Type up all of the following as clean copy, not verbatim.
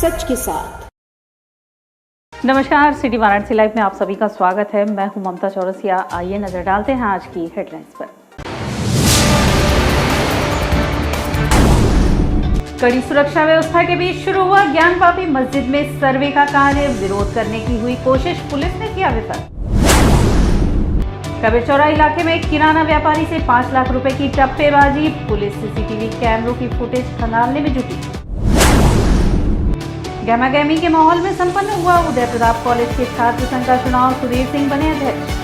सच के साथ। नमस्कार, सिटी वाराणसी लाइव में आप सभी का स्वागत है। मैं हूं ममता चौरसिया। आइए नजर डालते हैं आज की हेडलाइंस पर। कड़ी सुरक्षा व्यवस्था के बीच शुरू हुआ ज्ञानवापी मस्जिद में सर्वे का कार्य। विरोध करने की हुई कोशिश, पुलिस ने किया विफल। कबीरचौरा इलाके में किराना व्यापारी से 5 लाख रुपए की टप्पेबाजी। पुलिस सीसीटीवी कैमरों की फुटेज खंगालने में जुटी। गहमागहमी के माहौल में संपन्न हुआ उदय प्रताप कॉलेज के छात्र संघ का चुनाव। सुधीर सिंह बने अध्यक्ष।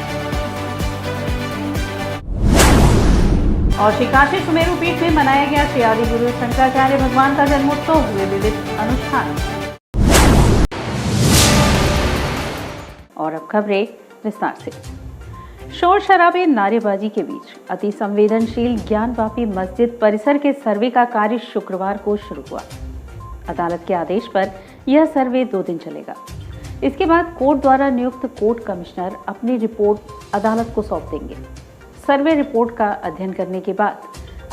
और श्री काशी सुमेरु पीठ में मनाया गया श्री आदि गुरु शंकराचार्य भगवान का जन्मोत्सव। हुए विविध अनुष्ठान। और अब खबरें विस्तार से। शोर शराबे नारेबाजी के बीच अति संवेदनशील ज्ञानवापी मस्जिद परिसर के सर्वे का कार्य शुक्रवार को शुरू हुआ। अदालत के आदेश पर यह सर्वे 2 दिन चलेगा। इसके बाद कोर्ट द्वारा नियुक्त कोर्ट कमिश्नर अपनी रिपोर्ट अदालत को सौंप देंगे। सर्वे रिपोर्ट का अध्ययन करने के बाद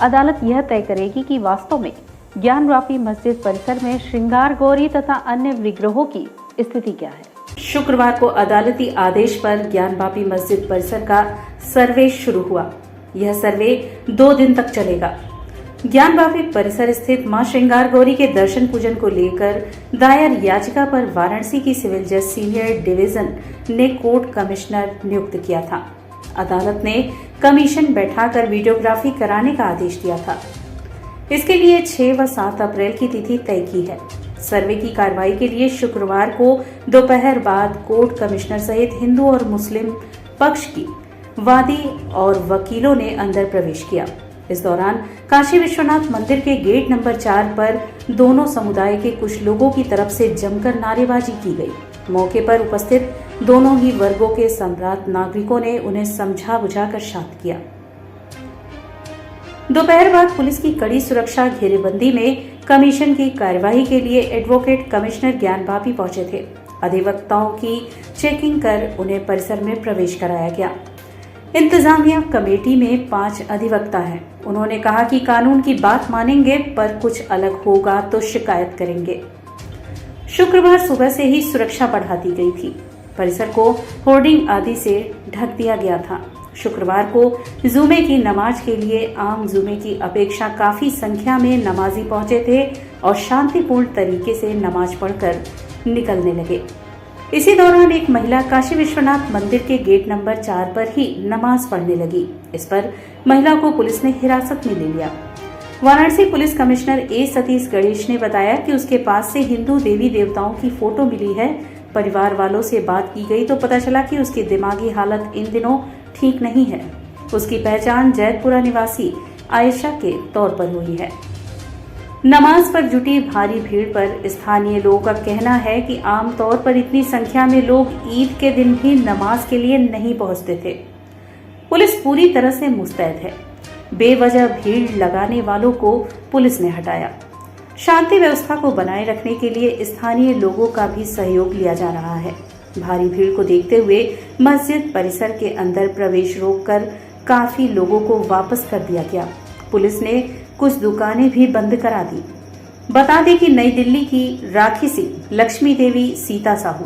अदालत यह तय करेगी कि वास्तव में ज्ञानवापी मस्जिद परिसर में श्रृंगार गौरी तथा अन्य विग्रहों की स्थिति क्या है। शुक्रवार को अदालती आदेश पर ज्ञानवापी मस्जिद परिसर का सर्वे शुरू हुआ। यह सर्वे 2 दिन तक चलेगा। ज्ञानवापी परिसर स्थित मां श्रृंगार गौरी के दर्शन पूजन को लेकर दायर याचिका पर वाराणसी की सिविल जज सीनियर डिवीजन ने कोर्ट कमिश्नर नियुक्त किया था। अदालत ने कमीशन बैठाकर वीडियोग्राफी कराने का आदेश दिया था। इसके लिए 6 व 7 अप्रैल की तिथि तय की है। सर्वे की कार्रवाई के लिए शुक्रवार को दोपहर बाद कोर्ट कमिश्नर सहित हिंदू और मुस्लिम पक्ष की वादी और वकीलों ने अंदर प्रवेश किया। इस दौरान काशी विश्वनाथ मंदिर के गेट नंबर 4 पर दोनों समुदाय के कुछ लोगों की तरफ से जमकर नारेबाजी की गई। मौके पर उपस्थित दोनों ही वर्गों के सम्राट नागरिकों ने उन्हें समझा बुझाकर शांत किया। दोपहर बाद पुलिस की कड़ी सुरक्षा घेरेबंदी में कमीशन की कार्यवाही के लिए एडवोकेट कमिश्नर ज्ञानवापी पहुंचे थे। अधिवक्ताओं की चेकिंग कर उन्हें परिसर में प्रवेश कराया गया। इंतजामिया कमेटी में 5 अधिवक्ता हैं। उन्होंने कहा कि कानून की बात मानेंगे, पर कुछ अलग होगा तो शिकायत करेंगे। शुक्रवार सुबह से ही सुरक्षा बढ़ा दी गई थी। परिसर को होर्डिंग आदि से ढक दिया गया था। शुक्रवार को जुमे की नमाज के लिए आम जुमे की अपेक्षा काफी संख्या में नमाजी पहुंचे थे और शांतिपूर्ण तरीके से नमाज पढ़कर निकलने लगे। इसी दौरान एक महिला काशी विश्वनाथ मंदिर के गेट नंबर 4 पर ही नमाज पढ़ने लगी। इस पर महिला को पुलिस ने हिरासत में ले लिया। वाराणसी पुलिस कमिश्नर ए सतीश गणेश ने बताया कि उसके पास से हिंदू देवी देवताओं की फोटो मिली है। परिवार वालों से बात की गई तो पता चला कि उसकी दिमागी हालत इन दिनों ठीक नहीं है। उसकी पहचान जैतपुरा निवासी आयशा के तौर पर हुई है। नमाज पर जुटी भारी भीड़ पर स्थानीय लोगों का कहना है कि आमतौर पर इतनी संख्या में लोग ईद के दिन भी नमाज के लिए नहीं पहुंचते थे। पुलिस पूरी तरह से मुस्तैद है। बेवजह भीड़ लगाने वालों को पुलिस ने हटाया। शांति व्यवस्था को बनाए रखने के लिए स्थानीय लोगों का भी सहयोग लिया जा रहा है। भारी भीड़ को देखते हुए मस्जिद परिसर के अंदर प्रवेश रोककर काफी लोगों को वापस कर दिया गया। पुलिस ने कुछ दुकानें भी बंद करा दी। बता दें कि नई दिल्ली की राखी सिंह, लक्ष्मी देवी, सीता साहू,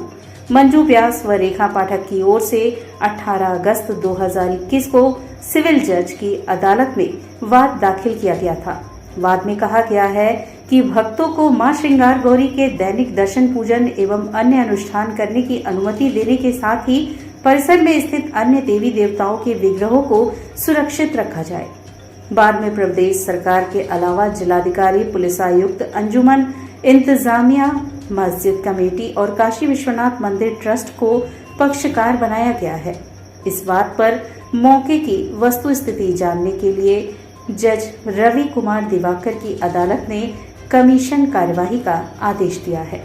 मंजू व्यास व रेखा पाठक की ओर से 18 अगस्त 2021 को सिविल जज की अदालत में वाद दाखिल किया गया था। वाद में कहा गया है कि भक्तों को मां श्रृंगार गौरी के दैनिक दर्शन पूजन एवं अन्य अनुष्ठान करने की अनुमति देने के साथ ही परिसर में स्थित अन्य देवी देवताओं के विग्रहों को सुरक्षित रखा जाए। बाद में प्रदेश सरकार के अलावा जिलाधिकारी, पुलिस आयुक्त, अंजुमन, इंतजामिया, मस्जिद कमेटी और काशी विश्वनाथ मंदिर ट्रस्ट को पक्षकार बनाया गया है। इस बात पर मौके की वस्तु स्थिति जानने के लिए जज रवि कुमार दिवाकर की अदालत ने कमीशन कार्यवाही का आदेश दिया है।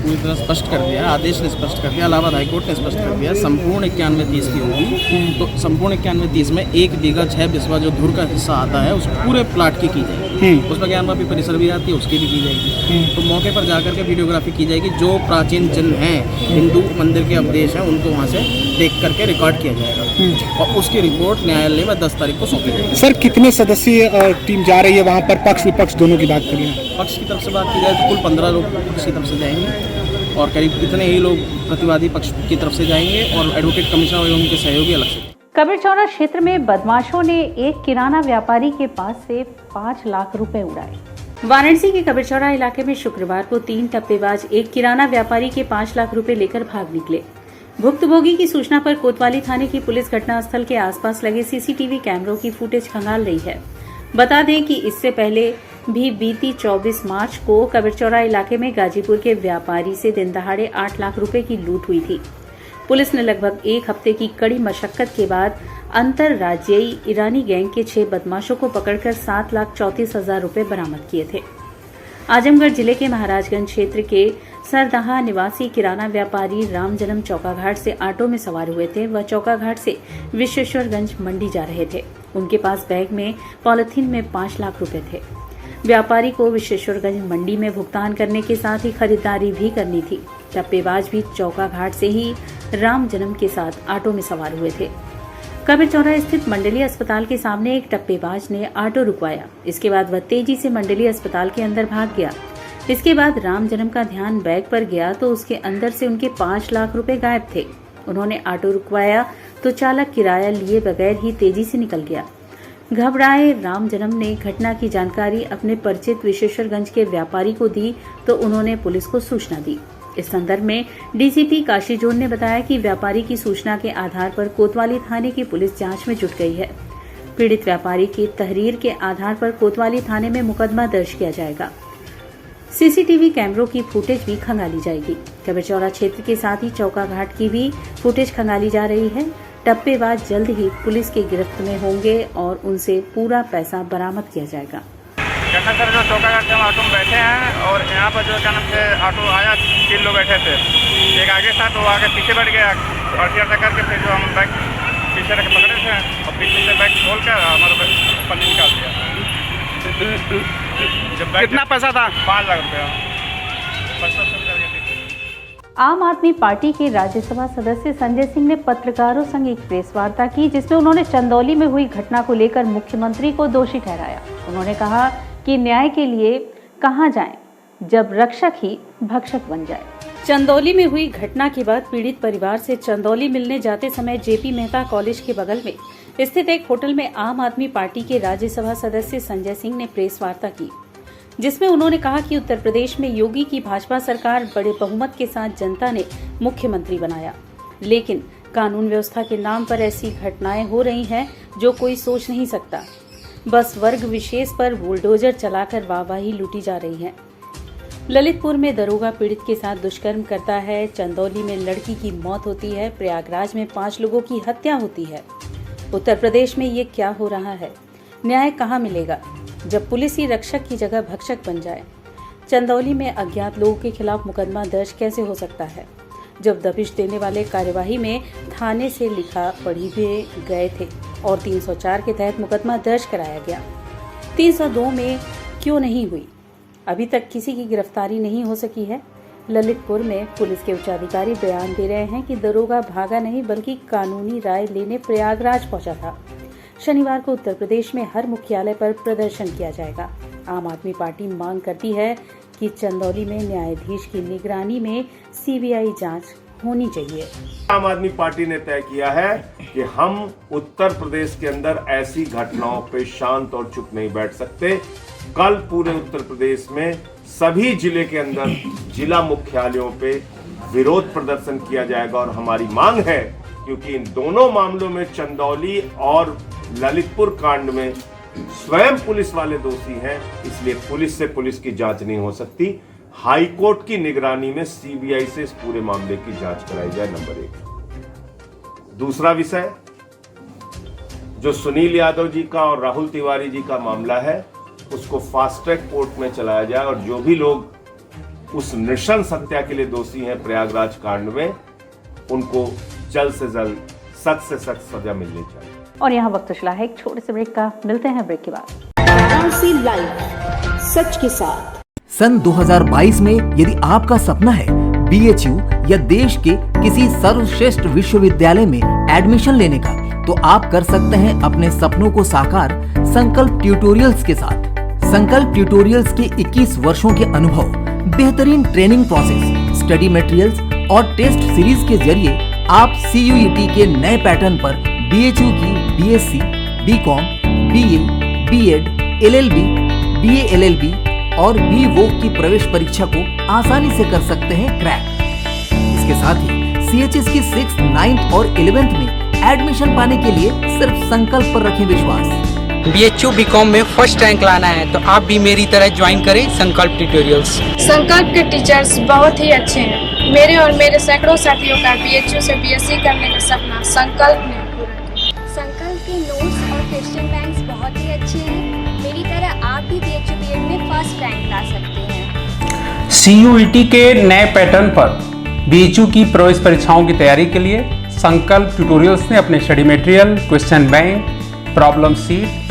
पूरी तरह स्पष्ट कर दिया, आदेश ने स्पष्ट कर दिया, इलाहाबाद हाईकोर्ट ने स्पष्ट कर दिया, संपूर्ण 91-30 की होगी। तो संपूर्ण 91-30 में 1 बीघा 6 बिस्वा जो धुर का हिस्सा आता है उस पूरे प्लाट की जाएगी। उसमें ज्ञानवापी परिसर भी आती है, उसकी भी की जाएगी। तो मौके पर जाकर के वीडियोग्राफी की जाएगी। जो प्राचीन चिन्ह हैं, हिंदू मंदिर के अवशेष हैं, उनको वहाँ से देख करके रिकॉर्ड किया जाएगा और उसकी रिपोर्ट न्यायालय में 10 तारीख को सौंपी जाएगी। सर, कितने सदस्यीय टीम जा रही है वहाँ पर? पक्ष विपक्ष दोनों की बात करिए। पक्ष की तरफ से बात की जाए तो कुल 15 लोग पक्ष की तरफ से जाएंगे और करीब इतने ही लोग प्रतिवादी पक्ष की तरफ से जाएंगे और एडवोकेट कमिश्नर एवं उनके सहयोगी अलग से। कबीरचौरा क्षेत्र में बदमाशों ने एक किराना व्यापारी के पास से 5 लाख रुपए उड़ाए। वाराणसी के कबीरचौरा इलाके में शुक्रवार को 3 टप्पेबाज एक किराना व्यापारी के 5 लाख रुपए लेकर भाग निकले। भुक्तभोगी की सूचना पर कोतवाली थाने की पुलिस घटनास्थल के आसपास लगे सीसीटीवी कैमरों की फुटेज खंगाल रही है। बता दें कि इससे पहले भी बीती 24 मार्च को कबीरचौरा इलाके में गाजीपुर के व्यापारी से दिन दहाड़े 8 लाख रुपए की लूट हुई थी। पुलिस ने लगभग 1 हफ्ते की कड़ी मशक्कत के बाद अंतरराज्यीय ईरानी गैंग के 6 बदमाशों को पकड़कर 7,34,000 रुपए बरामद किए थे। आजमगढ़ जिले के महाराजगंज क्षेत्र के सरदहा निवासी किराना व्यापारी रामजन्म चौकाघाट से ऑटो में सवार हुए थे। वह चौकाघाट से विश्वेश्वरगंज मंडी जा रहे थे। उनके पास बैग में पॉलिथीन में 5 लाख रुपए थे। व्यापारी को विश्वेश्वरगंज मंडी में भुगतान करने के साथ ही खरीदारी भी करनी थी। टप्पेबाज भी चौकाघाट से ही रामजन्म के साथ ऑटो में सवार हुए थे। कबीरचौरा स्थित मंडलीय अस्पताल के सामने एक टप्पेबाज ने ऑटो रुकवाया। इसके बाद वह तेजी से मंडलीय अस्पताल के अंदर भाग गया। इसके बाद रामजन्म का ध्यान बैग पर गया तो उसके अंदर से उनके 5 लाख रुपए गायब थे। उन्होंने ऑटो रुकवाया तो चालक किराया लिए बगैर ही तेजी से निकल गया। घबराए रामजन्म ने घटना की जानकारी अपने परिचित विश्वेश्वरगंज के व्यापारी को दी तो उन्होंने पुलिस को सूचना दी। इस संदर्भ में डीसीपी काशीजोन ने बताया कि व्यापारी की सूचना के आधार पर कोतवाली थाने की पुलिस जांच में जुट गई है। पीड़ित व्यापारी की तहरीर के आधार पर कोतवाली थाने में मुकदमा दर्ज किया जाएगा। सीसीटीवी कैमरों की फुटेज भी खंगाली जाएगी। कबीरचौरा क्षेत्र के साथ ही चौकाघाट की भी फुटेज खंगाली जा रही है। टप्पेबाज जल्द ही पुलिस की गिरफ्त में होंगे और उनसे पूरा पैसा बरामद किया जाएगा। कहना सर, जो चौकाघाट से हम ऑटो में बैठे हैं और यहाँ पर जो क्या नाम से ऑटो आया, 3 लोग बैठे थे। एक आगे था तो आगे पीछे बैठ गया और करके फिर जो हम बैग पीछे रख पकड़े थे और पीछे से बैग खोल कर हमारा पन्नी निकाल दिया। कितना पैसा था? 5 लाख रुपया। आम आदमी पार्टी के राज्यसभा सदस्य संजय सिंह ने पत्रकारों संग एक प्रेस वार्ता की, जिसमें उन्होंने चंदौली में हुई घटना को लेकर मुख्यमंत्री को दोषी ठहराया। उन्होंने कहा कि न्याय के लिए कहां जाएं जब रक्षक ही भक्षक बन जाए। चंदौली में हुई घटना के बाद पीड़ित परिवार से चंदौली मिलने जाते समय जेपी मेहता कॉलेज के बगल में स्थित एक होटल में आम आदमी पार्टी के राज्यसभा सदस्य संजय सिंह ने प्रेस वार्ता की, जिसमें उन्होंने कहा कि उत्तर प्रदेश में योगी की भाजपा सरकार बड़े बहुमत के साथ जनता ने मुख्यमंत्री बनाया, लेकिन कानून व्यवस्था के नाम पर ऐसी घटनाएं हो रही हैं जो कोई सोच नहीं सकता। बस वर्ग विशेष पर बुलडोजर चलाकर वाहवाही लूटी जा रही है। ललितपुर में दरोगा पीड़ित के साथ दुष्कर्म करता है, चंदौली में लड़की की मौत होती है, प्रयागराज में 5 लोगों की हत्या होती है। उत्तर प्रदेश में ये क्या हो रहा है? न्याय कहाँ मिलेगा जब पुलिस ही रक्षक की जगह भक्षक बन जाए? चंदौली में अज्ञात लोगों के खिलाफ मुकदमा दर्ज कैसे हो सकता है जब दबिश देने वाले कार्यवाही में थाने से लिखा पढ़ी हुए गए थे और 304 के तहत मुकदमा दर्ज कराया गया। 302 में क्यों नहीं हुई? अभी तक किसी की गिरफ्तारी नहीं हो सकी है। ललितपुर में पुलिस के उच्चाधिकारी बयान दे रहे हैं कि दरोगा भागा नहीं बल्कि कानूनी राय लेने प्रयागराज पहुंचा था। शनिवार को उत्तर प्रदेश में हर मुख्यालय पर प्रदर्शन किया जाएगा। आम आदमी पार्टी मांग करती है कि चंदौली में न्यायाधीश की निगरानी में सीबीआई जांच होनी चाहिए। आम आदमी पार्टी ने तय किया है कि हम उत्तर प्रदेश के अंदर ऐसी घटनाओं पे शांत और चुप नहीं बैठ सकते। कल पूरे उत्तर प्रदेश में सभी जिले के अंदर जिला मुख्यालयों पे विरोध प्रदर्शन किया जाएगा और हमारी मांग है, क्योंकि इन दोनों मामलों में चंदौली और ललितपुर कांड में स्वयं पुलिस वाले दोषी हैं, इसलिए पुलिस से पुलिस की जांच नहीं हो सकती। हाई कोर्ट की निगरानी में सीबीआई से इस पूरे मामले की जांच कराई जाए, नंबर 1। दूसरा विषय, जो सुनील यादव जी का और राहुल तिवारी जी का मामला है, उसको फास्ट ट्रैक कोर्ट में चलाया जाए और जो भी लोग उस नृशंस हत्या के लिए दोषी हैं प्रयागराज कांड में, उनको जल्द से जल्द सख्त से सख्त सजा मिलनी चाहिए। और यहाँ वक्त चला है एक छोटे से ब्रेक का, मिलते हैं ब्रेक के बाद। वाराणसी लाइव सच के साथ। सन 2022 में यदि आपका सपना है BHU या देश के किसी सर्वश्रेष्ठ विश्वविद्यालय में एडमिशन लेने का, तो आप कर सकते हैं अपने सपनों को साकार संकल्प ट्यूटोरियल्स के साथ। संकल्प ट्यूटोरियल्स के 21 वर्षों के अनुभव, बेहतरीन ट्रेनिंग प्रोसेस, स्टडी मटेरियल्स और टेस्ट सीरीज के जरिए आप CUET के नए पैटर्न पर BHU की BSc, BCom, BA, B.Ed, LLB, BA LLB और BVoc की प्रवेश परीक्षा को आसानी से कर सकते हैं क्रैक। इसके साथ ही CHS की 6th, 9th और 11th में एडमिशन पाने के लिए सिर्फ संकल्प पर रखें विश्वास। BHU BCom में फर्स्ट रैंक लाना है तो आप भी मेरी तरह ज्वाइन करें संकल्प ट्यूटोरियल्स। संकल्प के टीचर्स बहुत ही अच्छे हैं। मेरे और मेरे सैकड़ों साथियों का BHU से BSc करने का सपना संकल्प ने पूरा किया। संकल्प के नोट्स और क्वेश्चन बैंक्स बहुत ही अच्छे हैं। मेरी तरह आप भी BHU B.Ed में फर्स्ट रैंक ला सकते हैं। CUET के नए पैटर्न पर BHU की प्रवेश परीक्षाओं की तैयारी के लिए संकल्प ट्यूटोरियल्स ने अपने study material, question bank, problem seat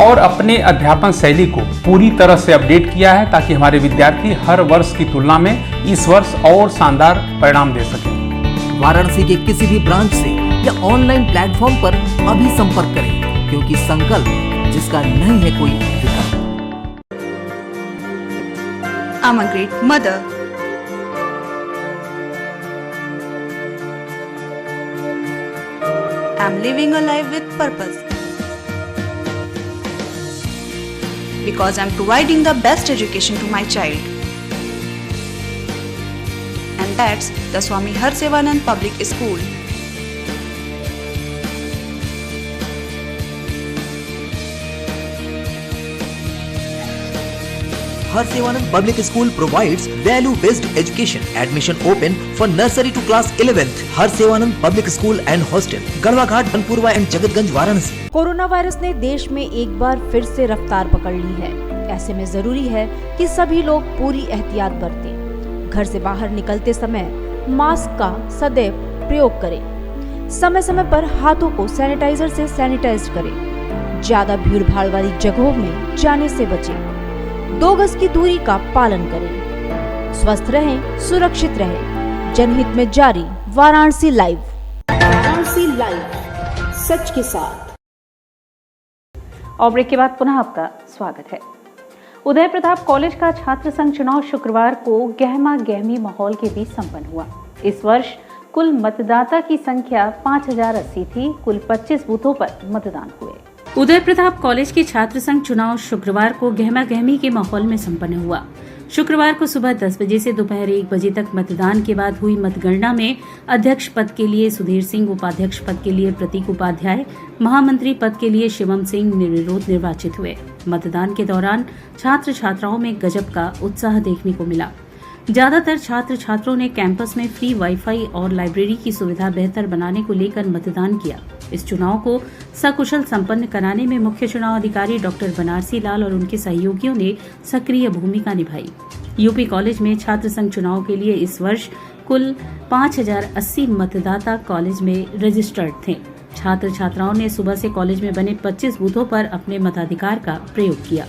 और अपने अध्यापन शैली को पूरी तरह से अपडेट किया है ताकि हमारे विद्यार्थी हर वर्ष की तुलना में इस वर्ष और शानदार परिणाम दे सकें। वाराणसी के किसी भी ब्रांच से या ऑनलाइन प्लेटफॉर्म पर अभी संपर्क करें, क्योंकि संकल्प जिसका नहीं है कोई विकल्प। I'm a great mother. I'm living a life with purpose. Because I'm providing the best education to my child. And that's the Swami Harsevanand Public School. Harsevanand Public School provides value-based education. Admission open for nursery to class 11th. Harsevanand Public School and Hostel, Gadhwaghat, Banpurwa and Jagatganj, Varanasi. Corona virus ने देश में एक बार फिर से रफ्तार पकड़ ली है। ऐसे में जरूरी है कि सभी लोग पूरी एहतियात बरतें। घर से बाहर निकलते समय मास्क का सदैव प्रयोग करें। समय समय पर हाथों को सैनिटाइजर से सैनिटाइज करें। ज्यादा भीड़ भाड़ वाली जगहों में जाने से बचें। 2 गज की दूरी का पालन करें। स्वस्थ रहें, सुरक्षित रहें। जनहित में जारी वाराणसी लाइव। वाराणसी लाइव सच के साथ। और ब्रेक के बाद पुनः आपका स्वागत है। उदय प्रताप कॉलेज का छात्र संघ चुनाव शुक्रवार को गहमा गहमी माहौल के बीच संपन्न हुआ। इस वर्ष कुल मतदाता की संख्या 5080 थी। कुल 25 बूथों पर मतदान हुए। उदय प्रताप कॉलेज के छात्र संघ चुनाव शुक्रवार को गहमा गहमी के माहौल में संपन्न हुआ। शुक्रवार को सुबह 10 बजे से दोपहर 1 बजे तक मतदान के बाद हुई मतगणना में अध्यक्ष पद के लिए सुधीर सिंह, उपाध्यक्ष पद के लिए प्रतीक उपाध्याय, महामंत्री पद के लिए शिवम सिंह निर्विरोध निर्वाचित हुए। मतदान के दौरान छात्र छात्राओं में गजब का उत्साह देखने को मिला। ज्यादातर छात्र छात्रों ने कैंपस में फ्री वाईफाई और लाइब्रेरी की सुविधा बेहतर बनाने को लेकर मतदान किया। इस चुनाव को सकुशल संपन्न कराने में मुख्य चुनाव अधिकारी डॉक्टर बनारसी लाल और उनके सहयोगियों ने सक्रिय भूमिका निभाई। यूपी कॉलेज में छात्र संघ चुनाव के लिए इस वर्ष कुल 5080 मतदाता कॉलेज में रजिस्टर्ड थे। छात्र छात्राओं ने सुबह से कॉलेज में बने 25 बूथों पर अपने मताधिकार का प्रयोग किया।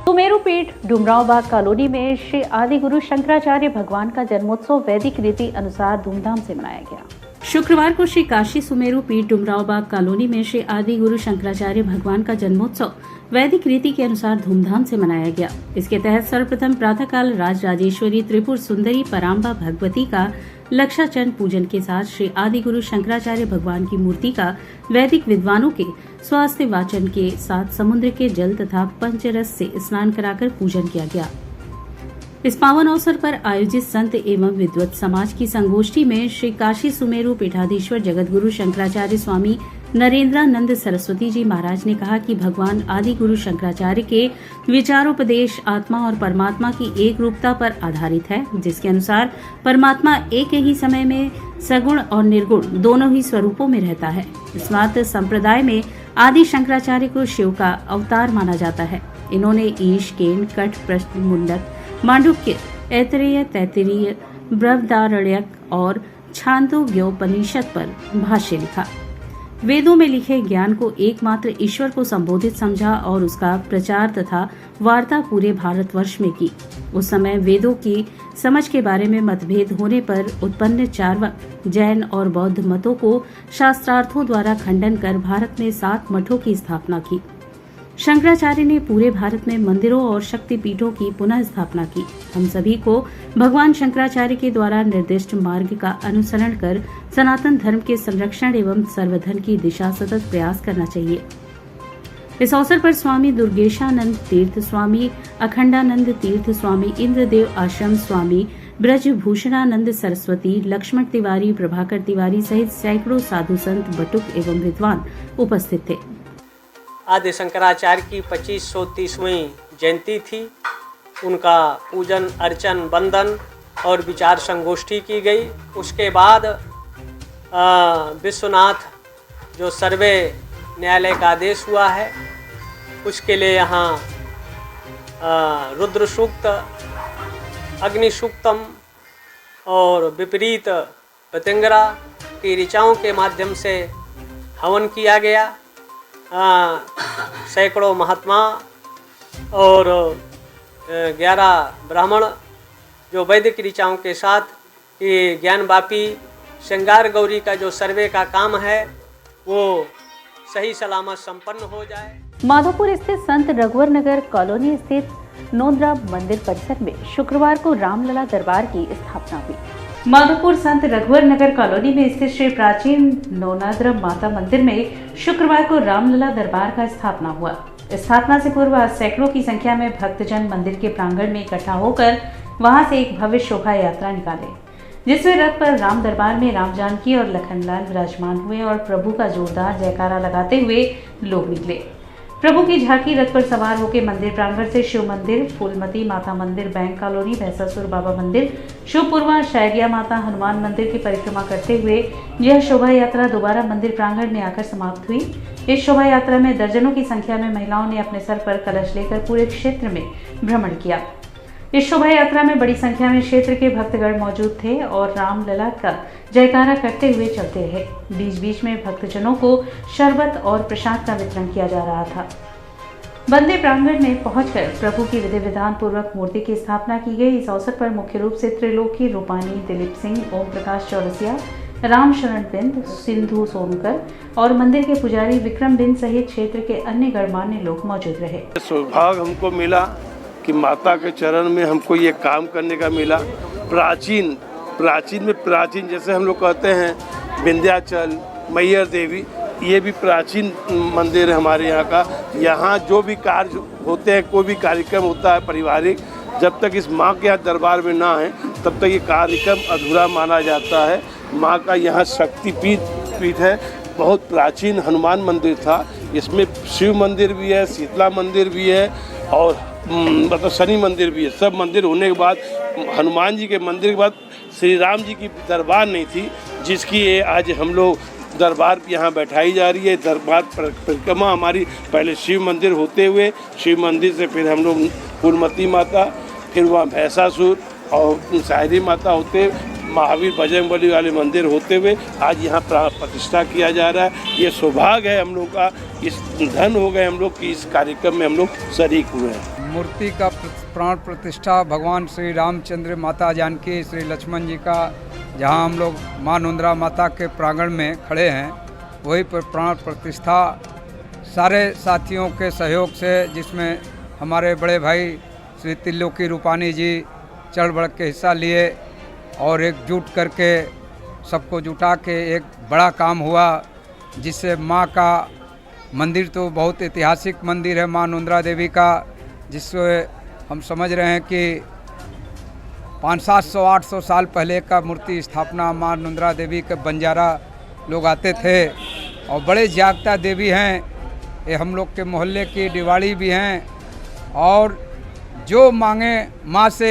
सुमेरु पीठ डुमराव बाग कॉलोनी में श्री आदि गुरु शंकराचार्य भगवान का जन्मोत्सव वैदिक रीति अनुसार धूमधाम से मनाया गया। शुक्रवार को श्री काशी सुमेरु पीठ डुमराव बाग कॉलोनी में श्री आदि गुरु शंकराचार्य भगवान का जन्मोत्सव वैदिक रीति के अनुसार धूमधाम से मनाया गया। इसके तहत सर्वप्रथम प्रातःकाल राज राजेश्वरी त्रिपुर सुंदरी पराम्बा भगवती का लक्षाचंद पूजन के साथ श्री आदि गुरु शंकराचार्य भगवान की मूर्ति का वैदिक विद्वानों के स्वास्थ्य वाचन के साथ समुद्र के जल तथा पंचरस से स्नान कराकर पूजन किया गया। इस पावन अवसर पर आयोजित संत एवं विद्वत समाज की संगोष्ठी में श्री काशी सुमेरु पीठाधीश्वर जगतगुरु शंकराचार्य स्वामी नरेंद्रानंद सरस्वती जी महाराज ने कहा कि भगवान आदि गुरु शंकराचार्य के विचारोपदेश आत्मा और परमात्मा की एक रूपता पर आधारित है, जिसके अनुसार परमात्मा एक ही समय में सगुण और निर्गुण दोनों ही स्वरूपों में रहता है। स्मार्त संप्रदाय में आदि शंकराचार्य को शिव का अवतार माना जाता है। इन्होंने ईश, केन, कठ, प्रश्न, मुंडक, मांडुक्य, ऐतरेय, तैत्तिरीय, बृहदारण्यक और छांदोग्योपनिषद पर भाष्य लिखा। वेदों में लिखे ज्ञान को एकमात्र ईश्वर को संबोधित समझा और उसका प्रचार तथा वार्ता पूरे भारतवर्ष में की। उस समय वेदों की समझ के बारे में मतभेद होने पर उत्पन्न चार्वाक, जैन और बौद्ध मतों को शास्त्रार्थों द्वारा खंडन कर भारत में 7 मठों की स्थापना की। शंकराचार्य ने पूरे भारत में मंदिरों और शक्तिपीठों की पुनः स्थापना की। हम सभी को भगवान शंकराचार्य के द्वारा निर्दिष्ट मार्ग का अनुसरण कर सनातन धर्म के संरक्षण एवं सर्वधर्म की दिशा सतत प्रयास करना चाहिए। इस अवसर पर स्वामी दुर्गेशानंद तीर्थ, स्वामी अखंडानंद तीर्थ, स्वामी इंद्रदेव आश्रम, स्वामी ब्रजभूषणानंद सरस्वती, लक्ष्मण तिवारी, प्रभाकर तिवारी सहित सैकड़ों साधु संत, बटुक एवं विद्वान उपस्थित थे। आदि शंकराचार्य की 2530वीं जयंती थी। उनका पूजन अर्चन, वंदन और विचार संगोष्ठी की गई। उसके बाद विश्वनाथ जो सर्वे न्यायालय का आदेश हुआ है, उसके लिए यहाँ रुद्र सूक्त, अग्नि सूक्तम और विपरीत पतंगरा की ऋचाओं के माध्यम से हवन किया गया। सैकड़ों महात्मा और 11 ब्राह्मण जो वैदिक ऋचाओं के साथ ये ज्ञानवापी श्रृंगार गौरी का जो सर्वे का काम है वो सही सलामत संपन्न हो जाए। माधोपुर स्थित संत रघुवर नगर कॉलोनी स्थित नोंदरा मंदिर परिसर में शुक्रवार को रामलला दरबार की स्थापना हुई। माधोपुर संत रघुवर नगर कॉलोनी में स्थित श्री प्राचीन नोनाद्र माता मंदिर में शुक्रवार को रामलला दरबार का स्थापना हुआ। स्थापना से पूर्व आज सैकड़ों की संख्या में भक्तजन मंदिर के प्रांगण में इकट्ठा होकर वहां से एक भव्य शोभा यात्रा निकाले, जिसमें रथ पर राम दरबार में राम जानकी और लखनलाल विराजमान हुए और प्रभु का जोरदार जयकारा लगाते हुए लोग निकले। प्रभु की झांकी रथ पर सवार होकर मंदिर प्रांगण से शिव मंदिर, फूलमती माता मंदिर, बैंक कॉलोनी, भैंसासुर बाबा मंदिर, शिवपुरवा, शैगिया माता, हनुमान मंदिर की परिक्रमा करते हुए यह शोभा यात्रा दोबारा मंदिर प्रांगण में आकर समाप्त हुई। इस शोभा यात्रा में दर्जनों की संख्या में महिलाओं ने अपने सर पर कलश लेकर पूरे क्षेत्र में भ्रमण किया। इस शोभा यात्रा में बड़ी संख्या में क्षेत्र के भक्तगण मौजूद थे और रामलला का जयकारा करते हुए चलते रहे। बीच बीच में भक्तजनों को शरबत और प्रसाद का वितरण किया जा रहा था। मंदिर प्रांगण में पहुंचकर प्रभु की विधि विधान पूर्वक मूर्ति की स्थापना की गई। इस अवसर पर मुख्य रूप से त्रिलोकी रूपानी, दिलीप सिंह, ओम प्रकाश चौरसिया, राम शरण बिंद, सिंधु सोनकर और मंदिर के पुजारी विक्रम बिंद सहित क्षेत्र के अन्य गणमान्य लोग मौजूद रहे। सौभाग्य हमको मिला कि माता के चरण में हमको ये काम करने का मिला। प्राचीन में प्राचीन जैसे हम लोग कहते हैं विंध्याचल, मैयर देवी, ये भी प्राचीन मंदिर है हमारे यहाँ का। यहाँ जो भी कार्य होते हैं, कोई भी कार्यक्रम होता है पारिवारिक, जब तक इस माँ के यहाँ दरबार में ना है तब तक ये कार्यक्रम अधूरा माना जाता है। माँ का यहाँ शक्तिपीठ है। बहुत प्राचीन हनुमान मंदिर था। इसमें शिव मंदिर भी है, शीतला मंदिर भी है और मतलब शनि मंदिर भी है। सब मंदिर होने के बाद हनुमान जी के मंदिर के बाद श्री राम जी की दरबार नहीं थी, जिसकी ये आज हम लोग दरबार यहाँ बैठाई जा रही है। दरबार परिक्रमा हमारी पहले शिव मंदिर होते हुए, शिव मंदिर से फिर हम लोग फूलमती माता, फिर वहाँ भैंसासुर और शायरी माता होते, महावीर बजरंगबली वाले मंदिर होते हुए आज यहाँ प्रतिष्ठा किया जा रहा है। ये सौभाग्य है हम लोग का, इस धन हो गए हम लोग कि इस कार्यक्रम में हम लोग शरीक हुए हैं। मूर्ति का प्राण प्रतिष्ठा भगवान श्री रामचंद्र, माता जानकी, श्री लक्ष्मण जी का, जहाँ हम लोग माँ नोंदरा माता के प्रांगण में खड़े हैं, वही पर प्राण प्रतिष्ठा सारे साथियों के सहयोग से, जिसमें हमारे बड़े भाई श्री त्रिलोकी रूपानी जी चढ़ बढ़ के हिस्सा लिए और एकजुट करके सबको जुटा के एक बड़ा काम हुआ, जिससे माँ का मंदिर तो बहुत ऐतिहासिक मंदिर है माँ नोंदरा देवी का, जिससे हम समझ रहे हैं कि 500-700-800 साल पहले का मूर्ति स्थापना माँ नोंदरा देवी के बंजारा लोग आते थे और बड़े जागता देवी हैं। ये हम लोग के मोहल्ले की दिवाली भी हैं और जो मांगे माँ से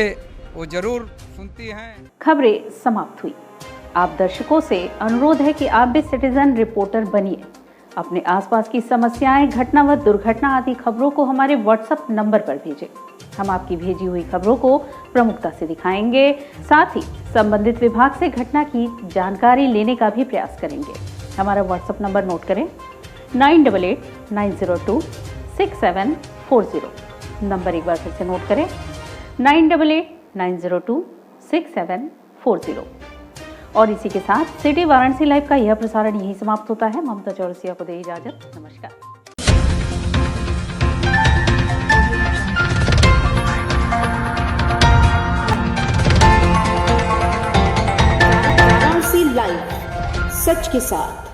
वो जरूर सुनती हैं। खबरें समाप्त हुई। आप दर्शकों से अनुरोध है कि आप भी सिटीजन रिपोर्टर बनिए। अपने आसपास की समस्याएं, घटना व दुर्घटना आदि खबरों को हमारे व्हाट्सएप नंबर पर भेजें। हम आपकी भेजी हुई खबरों को प्रमुखता से दिखाएंगे। साथ ही संबंधित विभाग से घटना की जानकारी लेने का भी प्रयास करेंगे। हमारा व्हाट्सएप नंबर नोट करें 9889026740। नंबर एक बार फिर से नोट करें 9889026740। और इसी के साथ सिटी वाराणसी लाइव का यह प्रसारण यहीं समाप्त होता है। ममता चौरसिया को दे इजाजत। नमस्कार। वाराणसी लाइव, सच के साथ।